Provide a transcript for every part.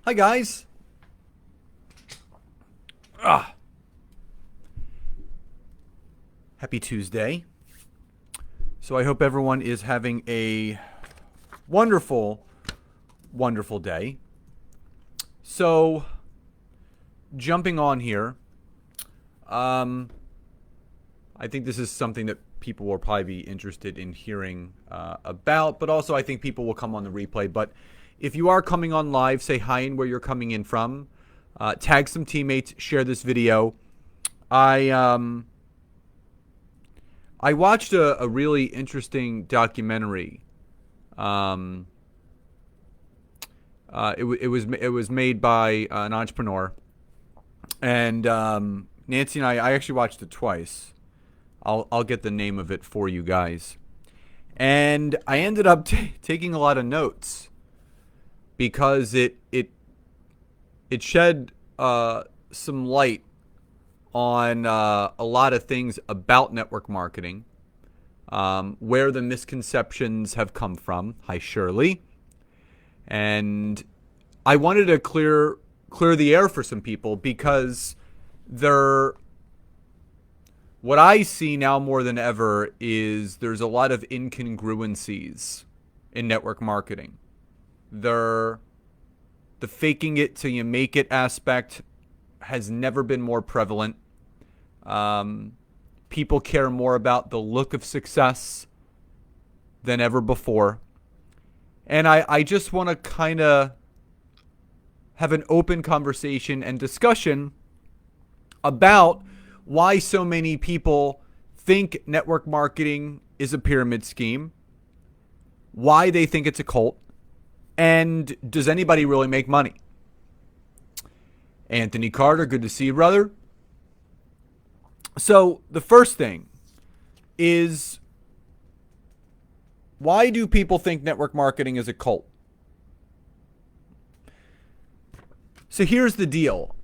Hi, guys. Ah, happy Tuesday. So I hope everyone is having a wonderful, wonderful day. So, jumping on here, um, I think this is something that people will probably be interested in hearing about, but also I think people will come on the replay. But if you are coming on live, say hi and where you're coming in from. Tag some teammates, share this video. I I watched a really interesting documentary. Um, it was made by an entrepreneur, and Nancy and I actually watched it twice. I'll get the name of it for you guys, and I ended up taking a lot of notes because it shed some light on a lot of things about network marketing, where the misconceptions have come from. Hi, Shirley. And I wanted to clear the air for some people because there, what I see now more than ever is there's a lot of incongruencies in network marketing. The faking it till you make it aspect has never been more prevalent. People care more about the look of success than ever before. And I just want to kind of have an open conversation and discussion about why so many people think network marketing is a pyramid scheme, why they think it's a cult, and does anybody really make money? Anthony Carter, good to see you, brother. So the first thing is, why do people think network marketing is a cult? So here's the deal.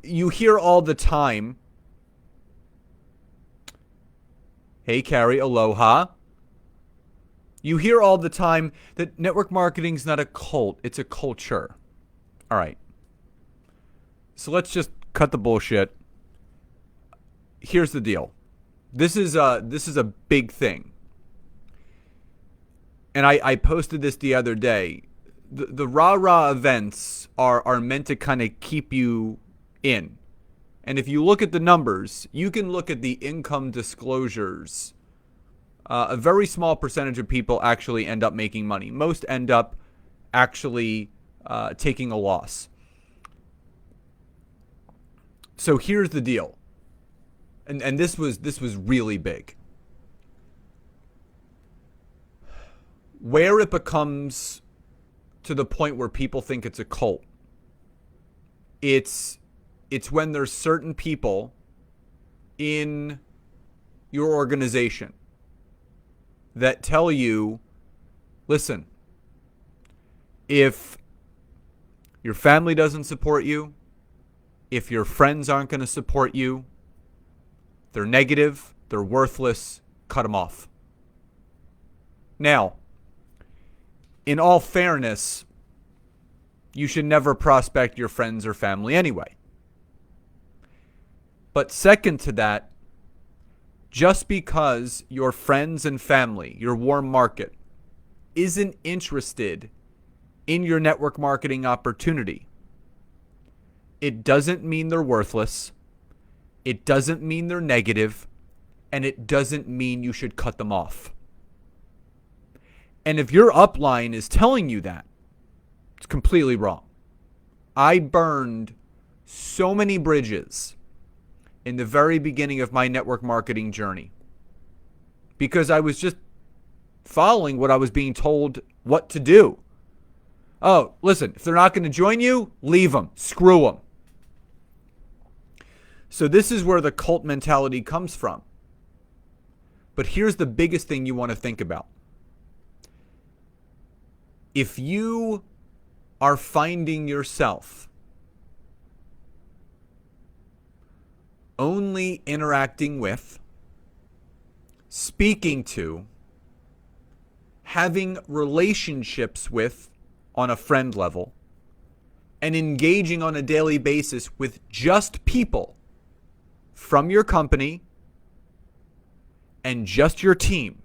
You hear all the time, hey, Carrie, aloha. You hear all the time that network marketing is not a cult, it's a culture. All right. So let's just cut the bullshit. Here's the deal. This is a big thing. And I posted this the other day. The rah-rah events are meant to kind of keep you in. And if you look at the numbers, you can look at the income disclosures. A very small percentage of people actually end up making money. Most end up actually taking a loss. So here's the deal. And this was really big. Where it becomes to the point where people think it's a cult, it's when there's certain people in your organization that tell you, listen, if your family doesn't support you, if your friends aren't going to support you, they're negative, they're worthless, cut them off. Now, in all fairness, you should never prospect your friends or family anyway. But second to that, just because your friends and family, your warm market, isn't interested in your network marketing opportunity, it doesn't mean they're worthless. It doesn't mean they're negative, and it doesn't mean you should cut them off. And if your upline is telling you that, it's completely wrong. I burned so many bridges in the very beginning of my network marketing journey because I was just following what I was being told what to do. Oh, listen, if they're not going to join you, leave them. Screw them. So this is where the cult mentality comes from. But here's the biggest thing you want to think about. If you are finding yourself only interacting with, speaking to, having relationships with on a friend level, and engaging on a daily basis with just people from your company and just your team,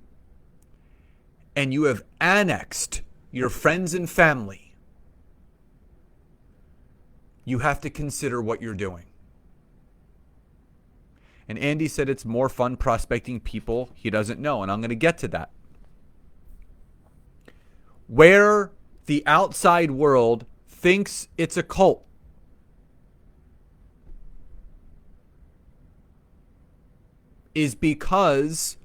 and you have annexed your friends and family, you have to consider what you're doing. And Andy said it's more fun prospecting people he doesn't know, and I'm going to get to that. Where the outside world thinks it's a cult, is because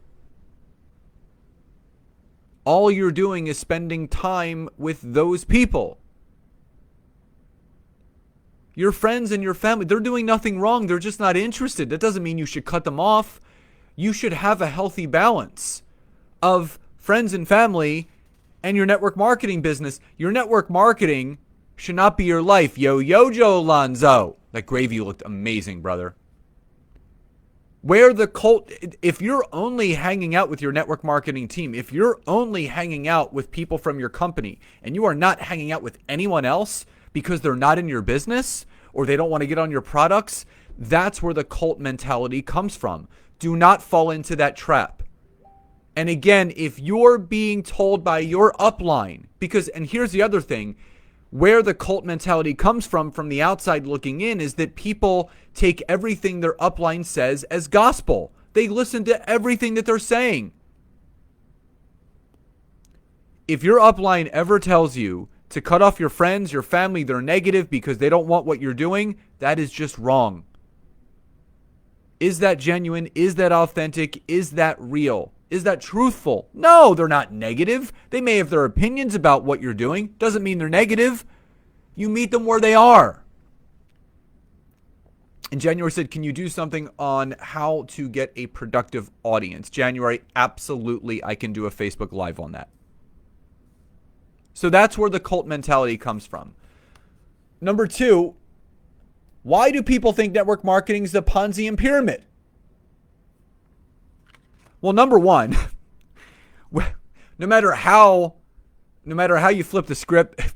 all you're doing is spending time with those people. Your friends and your family, they're doing nothing wrong. They're just not interested. That doesn't mean you should cut them off. You should have a healthy balance of friends and family and your network marketing business. Your network marketing should not be your life. Yo, Joe Lonzo. That gravy looked amazing, brother. Where the cult, if you're only hanging out with your network marketing team, if you're only hanging out with people from your company and you are not hanging out with anyone else because they're not in your business or they don't want to get on your products, that's where the cult mentality comes from. Do not fall into that trap. And again, if you're being told by your upline, and here's the other thing, where the cult mentality comes from the outside looking in, is that people take everything their upline says as gospel. They listen to everything that they're saying. If your upline ever tells you to cut off your friends, your family, they're negative because they don't want what you're doing, that is just wrong. Is that genuine? Is that authentic? Is that real? Is that truthful? No, they're not negative. They may have their opinions about what you're doing. Doesn't mean they're negative. You meet them where they are. And January said, can you do something on how to get a productive audience? January, absolutely. I can do a Facebook Live on that. So that's where the cult mentality comes from. Number two, why do people think network marketing is the Ponzi pyramid? Well, number one, no matter how you flip the script,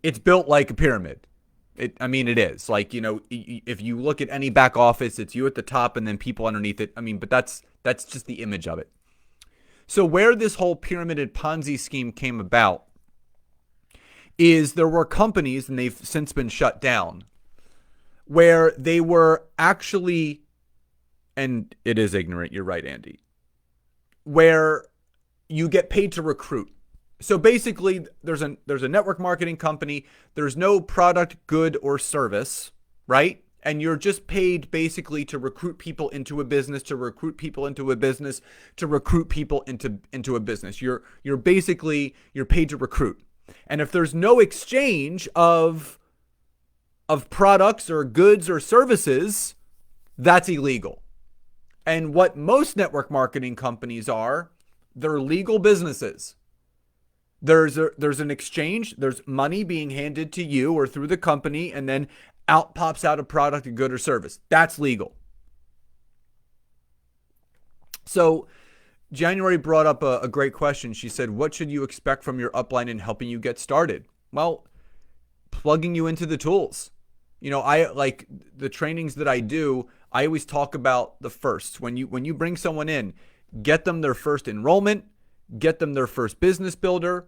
it's built like a pyramid. It is. Like, if you look at any back office, it's you at the top and then people underneath it. But that's just the image of it. So where this whole pyramided Ponzi scheme came about is there were companies, and they've since been shut down, where they were actually, and it is ignorant, you're right, Andy, where you get paid to recruit. So basically, there's a network marketing company. There's no product, good, or service, right? And you're just paid basically to recruit people into a business, to recruit people into a business, to recruit people into a business. You're paid to recruit. And if there's no exchange of products or goods or services, that's illegal. And what most network marketing companies are, they're legal businesses. There's an exchange, there's money being handed to you or through the company, and then out pops out a product, a good or service. That's legal. So January brought up a great question. She said, what should you expect from your upline in helping you get started? Well, plugging you into the tools. I like the trainings that I do. I always talk about the firsts. When you bring someone in, get them their first enrollment, get them their first business builder,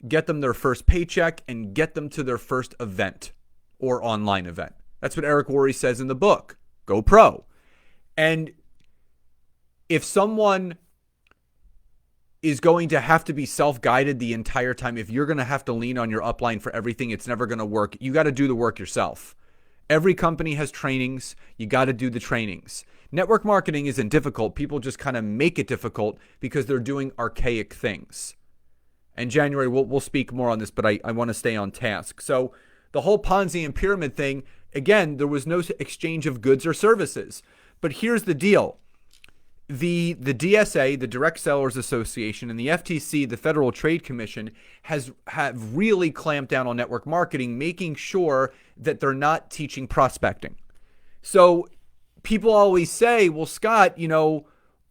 get them their first paycheck, and get them to their first event or online event. That's what Eric Worre says in the book, Go Pro. And if someone is going to have to be self-guided the entire time, if you're going to have to lean on your upline for everything, it's never going to work. You got to do the work yourself. Every company has trainings. You got to do the trainings. Network marketing isn't difficult. People just kind of make it difficult because they're doing archaic things. And January, we'll speak more on this, but I want to stay on task. So the whole Ponzi and pyramid thing, again, there was no exchange of goods or services. But here's the deal. The DSA, the Direct Sellers Association, and the FTC, the Federal Trade Commission, have really clamped down on network marketing, making sure that they're not teaching prospecting. So people always say, well, Scott,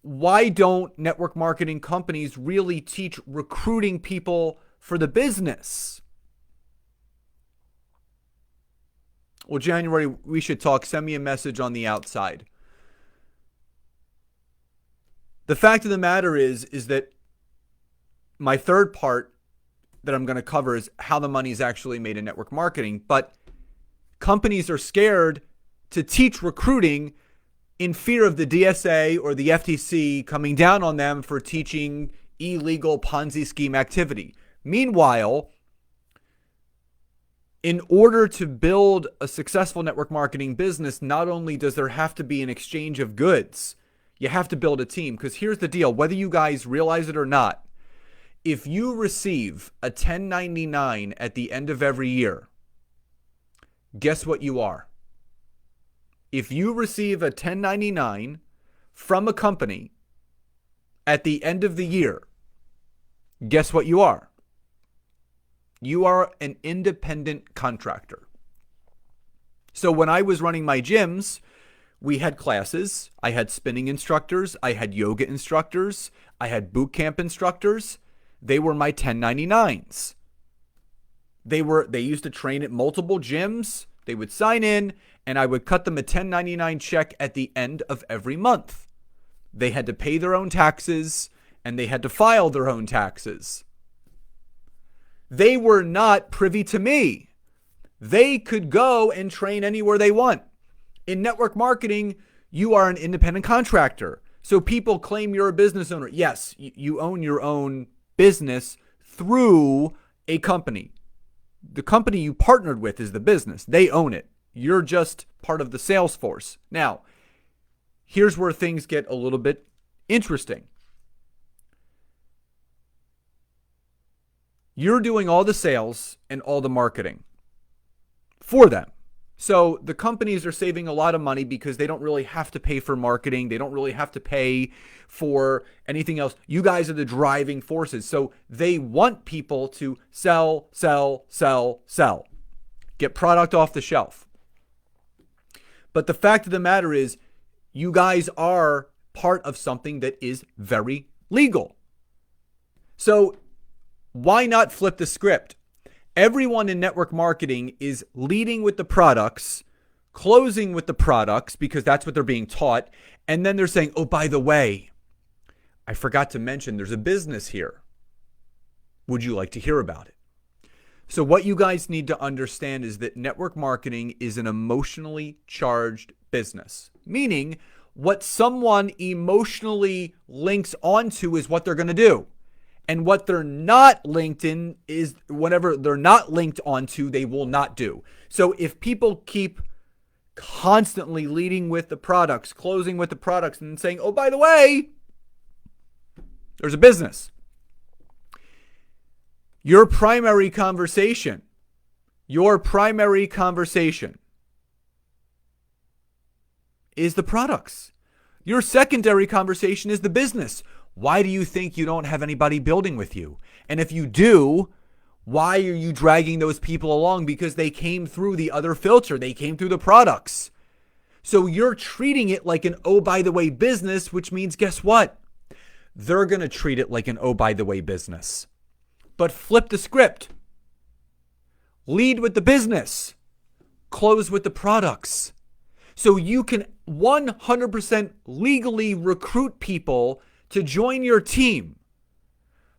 why don't network marketing companies really teach recruiting people for the business? Well, January, we should talk. Send me a message on the outside. The fact of the matter is that my third part that I'm going to cover is how the money is actually made in network marketing. But companies are scared to teach recruiting in fear of the DSA or the FTC coming down on them for teaching illegal Ponzi scheme activity. Meanwhile, in order to build a successful network marketing business, not only does there have to be an exchange of goods, you have to build a team. Because here's the deal, whether you guys realize it or not, if you receive a 1099 at the end of every year, guess what you are? If you receive a 1099 from a company at the end of the year, guess what you are? You are an independent contractor. So when I was running my gyms, we had classes. I had spinning instructors. I had yoga instructors. I had boot camp instructors. They were my 1099s. They used to train at multiple gyms. They would sign in, and I would cut them a 1099 check at the end of every month. They had to pay their own taxes, and they had to file their own taxes. They were not privy to me. They could go and train anywhere they want. In network marketing, you are an independent contractor. So people claim you're a business owner. Yes, you own your own business through a company. The company you partnered with is the business. They own it. You're just part of the sales force. Now, here's where things get a little bit interesting. You're doing all the sales and all the marketing for them. So the companies are saving a lot of money because they don't really have to pay for marketing. They don't really have to pay for anything else. You guys are the driving forces. So they want people to sell, sell, sell, sell. Get product off the shelf. But the fact of the matter is, you guys are part of something that is very legal. So why not flip the script? Everyone in network marketing is leading with the products, closing with the products because that's what they're being taught. And then they're saying, oh, by the way, I forgot to mention there's a business here. Would you like to hear about it? So what you guys need to understand is that network marketing is an emotionally charged business, meaning what someone emotionally links onto is what they're going to do. And what they're not linked in is whatever they're not linked onto, they will not do. So if people keep constantly leading with the products, closing with the products, and saying, oh, by the way, there's a business. Your primary conversation is the products. Your secondary conversation is the business. Why do you think you don't have anybody building with you? And if you do, why are you dragging those people along? Because they came through the other filter. They came through the products. So you're treating it like an oh, by the way business, which means guess what? They're going to treat it like an oh, by the way business. But flip the script. Lead with the business. Close with the products. So you can 100% legally recruit people to join your team.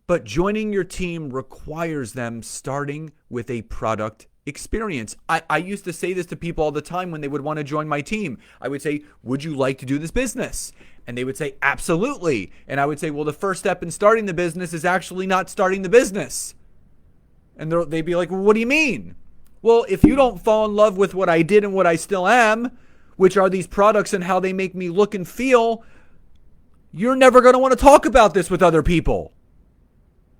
But joining your team requires them starting with a product experience. I used to say this to people all the time when they would want to join my team. I would say, would you like to do this business? And they would say, absolutely. And I would say, well, the first step in starting the business is actually not starting the business. And they'd be like, well, what do you mean? Well, if you don't fall in love with what I did and what I still am, which are these products and how they make me look and feel, you're never going to want to talk about this with other people.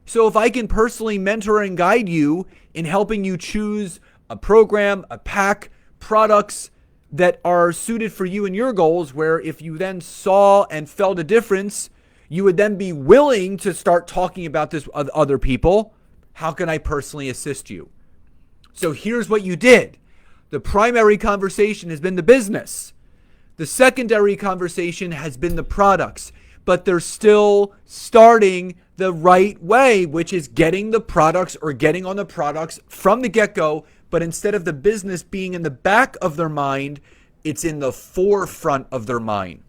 So if I can personally mentor and guide you in helping you choose a program, a pack, products that are suited for you and your goals, where if you then saw and felt a difference, you would then be willing to start talking about this with other people. How can I personally assist you? So here's what you did. The primary conversation has been the business. The secondary conversation has been the products, but they're still starting the right way, which is getting the products or getting on the products from the get-go. But instead of the business being in the back of their mind, it's in the forefront of their mind.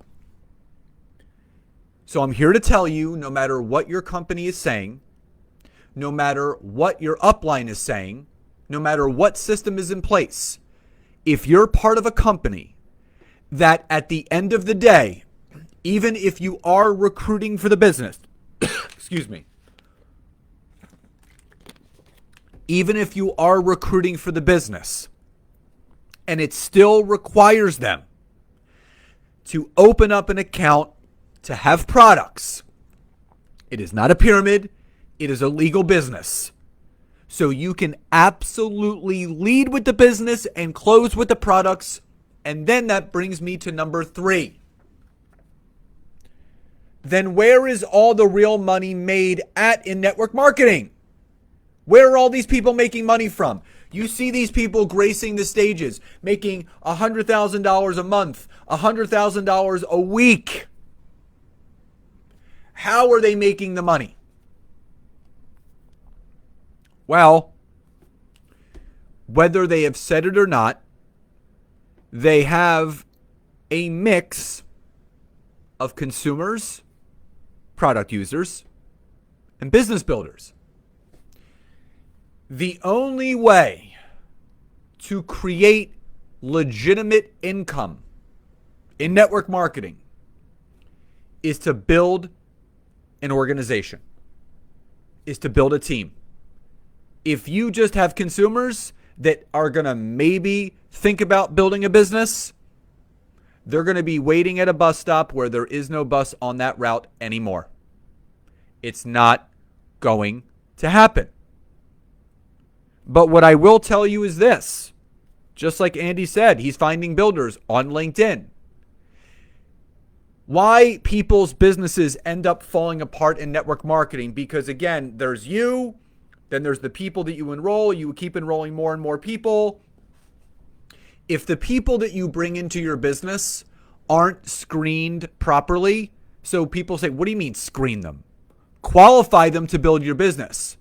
So I'm here to tell you, no matter what your company is saying, no matter what your upline is saying, no matter what system is in place, if you're part of a company that at the end of the day, even if you are recruiting for the business, excuse me, even if you are recruiting for the business and it still requires them to open up an account to have products, it is not a pyramid, it is a legal business. So you can absolutely lead with the business and close with the products. And then that brings me to number 3. Then where is all the real money made at in network marketing? Where are all these people making money from? You see these people gracing the stages, making $100,000 a month, $100,000 a week. How are they making the money? Well, whether they have said it or not, they have a mix of consumers, product users, and business builders. The only way to create legitimate income in network marketing is to build an organization, is to build a team. If you just have consumers that are going to maybe think about building a business, they're going to be waiting at a bus stop where there is no bus on that route anymore. It's not going to happen. But what I will tell you is this. Just like Andy said, he's finding builders on LinkedIn. Why people's businesses end up falling apart in network marketing? Because again, there's you, then there's the people that you enroll. You keep enrolling more and more people. If the people that you bring into your business aren't screened properly, so people say, what do you mean screen them? Qualify them to build your business.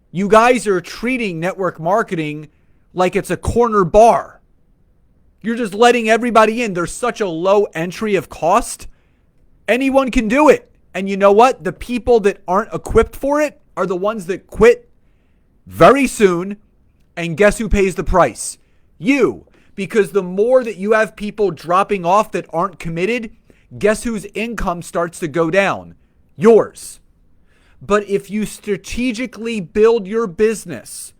You guys are treating network marketing like it's a corner bar. You're just letting everybody in. There's such a low entry of cost. Anyone can do it. And you know what? The people that aren't equipped for it are the ones that quit very soon. And guess who pays the price? You. Because the more that you have people dropping off that aren't committed, guess whose income starts to go down? Yours. But if you strategically build your business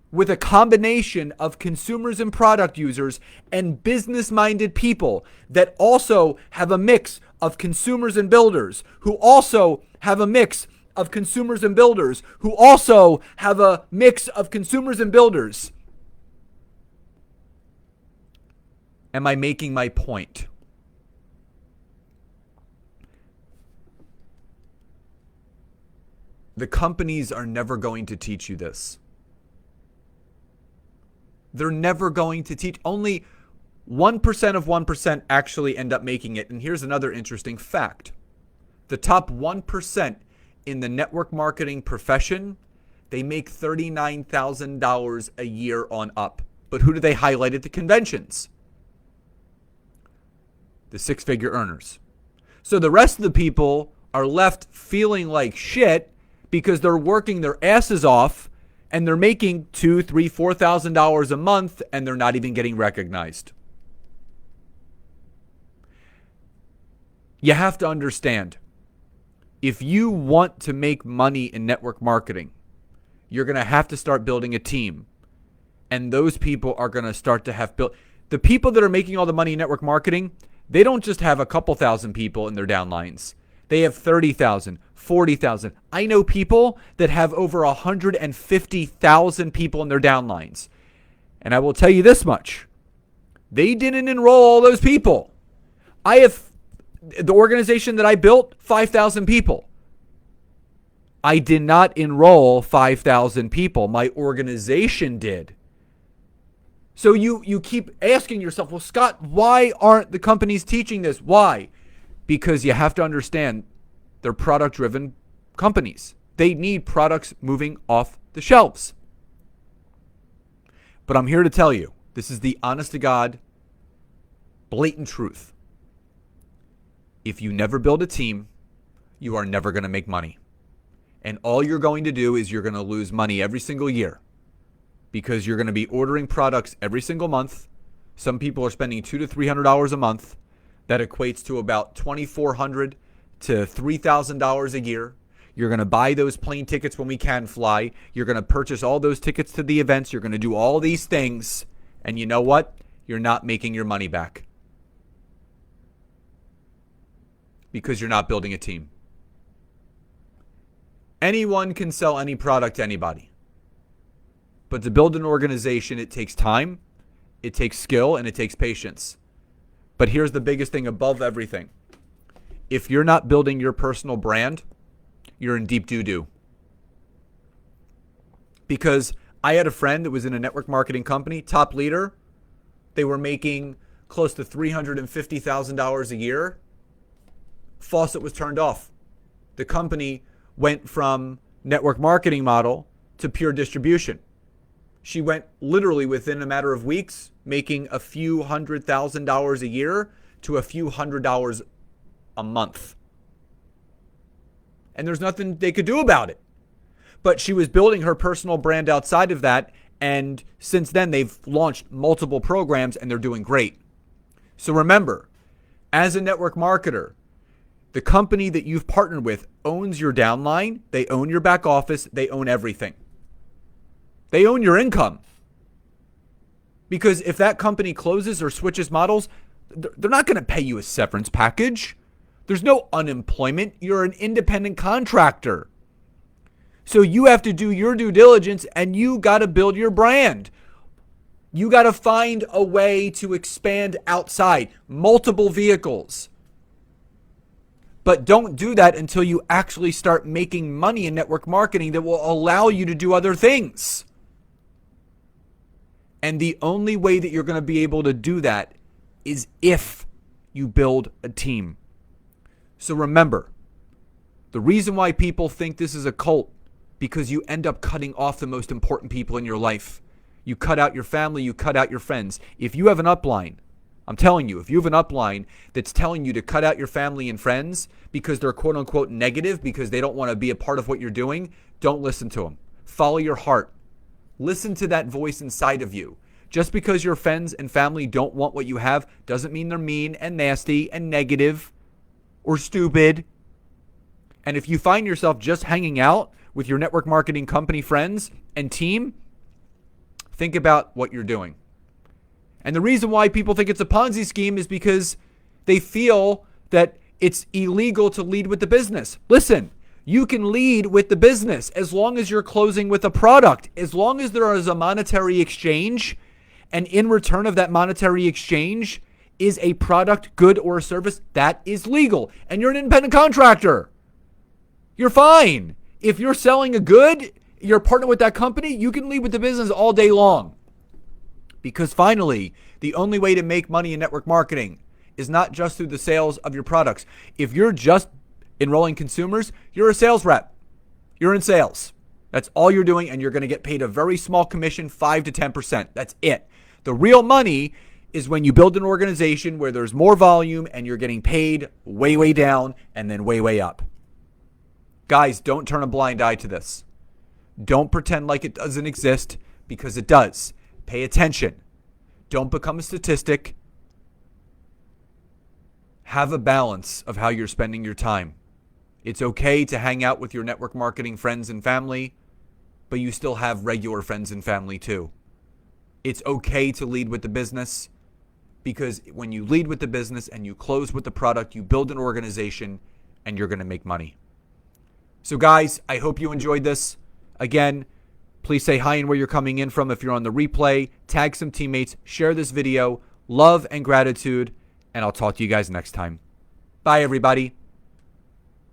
with a combination of consumers and product users and business-minded people that also have a mix of consumers and builders, who also have a mix of consumers and builders, who also have a mix of consumers and builders. Am I making my point? The companies are never going to teach you this. They're never going to teach. Only 1% of 1% actually end up making it. And here's another interesting fact. The top 1% in the network marketing profession, they make $39,000 a year on up. But who do they highlight at the conventions? The six-figure earners. So the rest of the people are left feeling like shit because they're working their asses off and they're making $2,000, $3,000, $4,000 a month and they're not even getting recognized. You have to understand, if you want to make money in network marketing, you're going to have to start building a team. And those people are going to start to have built. The people that are making all the money in network marketing, they don't just have a couple thousand people in their downlines. They have 30,000, 40,000. I know people that have over 150,000 people in their downlines. And I will tell you this much. They didn't enroll all those people. I have the organization that I built, 5,000 people. I did not enroll 5,000 people. My organization did. So you keep asking yourself, well, Scott, why aren't the companies teaching this? Why? Because you have to understand, They're product-driven companies. They need products moving off the shelves. But I'm here to tell you, this is the honest-to-God, blatant truth. If you never build a team, you are never going to make money. And all you're going to do is you're going to lose money every single year because you're going to be ordering products every single month. Some people are spending $200 to $300 a month. That equates to about $2,400 to $3,000 a year. You're going to buy those plane tickets when we can fly. You're going to purchase all those tickets to the events. You're going to do all these things. And you know what? You're not making your money back because you're not building a team. Anyone can sell any product to anybody. But to build an organization, it takes time, it takes skill, and it takes patience. But here's the biggest thing above everything. If you're not building your personal brand, you're in deep doo-doo. Because I had a friend that was in a network marketing company, top leader. They were making close to $350,000 a year. Faucet was turned off. The company went from network marketing model to pure distribution. She went literally within a matter of weeks, making a few $100,000 a year to a few $100 a month. And there's nothing they could do about it. But she was building her personal brand outside of that. And since then, they've launched multiple programs and they're doing great. So remember, as a network marketer, the company that you've partnered with owns your downline. They own your back office. They own everything. They own your income. Because if that company closes or switches models, they're not going to pay you a severance package. There's no unemployment. You're an independent contractor. So you have to do your due diligence and you got to build your brand. You got to find a way to expand outside multiple vehicles. But don't do that until you actually start making money in network marketing that will allow you to do other things. And the only way that you're going to be able to do that is if you build a team. So remember, the reason why people think this is a cult, because you end up cutting off the most important people in your life. You cut out your family, you cut out your friends. If you have an upline, I'm telling you, if you have an upline that's telling you to cut out your family and friends because they're quote unquote negative, because they don't want to be a part of what you're doing, don't listen to them. Follow your heart. Listen to that voice inside of you. Just because your friends and family don't want what you have doesn't mean they're mean and nasty and negative or stupid. And if you find yourself just hanging out with your network marketing company friends and team, think about what you're doing. And the reason why people think it's a Ponzi scheme is because they feel that it's illegal to lead with the business. Listen, you can lead with the business as long as you're closing with a product. As long as there is a monetary exchange, and in return of that monetary exchange is a product, good, or a service, that is legal. And you're an independent contractor. You're fine. If you're selling a good, you're partnered with that company, you can lead with the business all day long. Because finally, the only way to make money in network marketing is not just through the sales of your products. If you're just enrolling consumers, you're a sales rep. You're in sales. That's all you're doing, and you're going to get paid a very small commission, 5 to 10%. That's it. The real money is when you build an organization where there's more volume and you're getting paid way, way down and then way, way up. Guys, don't turn a blind eye to this. Don't pretend like it doesn't exist, because it does. Pay attention. Don't become a statistic. Have a balance of how you're spending your time. It's okay to hang out with your network marketing friends and family, but you still have regular friends and family too. It's okay to lead with the business, because when you lead with the business and you close with the product, you build an organization and you're going to make money. So guys, I hope you enjoyed this. Again, please say hi and where you're coming in from. If you're on the replay, tag some teammates, share this video. Love and gratitude, and I'll talk to you guys next time. Bye, everybody.